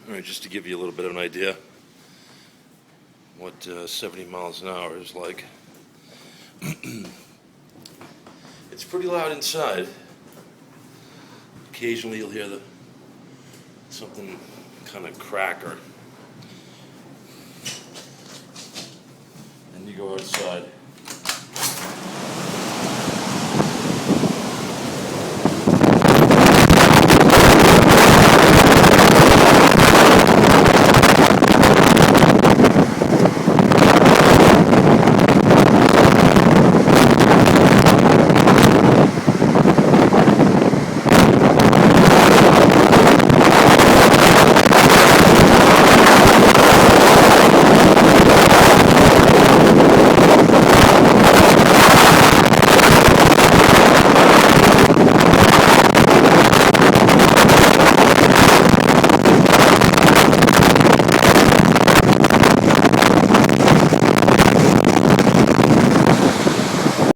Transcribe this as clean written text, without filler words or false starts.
All right, just to give you a little bit of an idea what 70 miles an hour is like. It's pretty loud inside. Occasionally you'll hear something kind of crack, or and you go outside.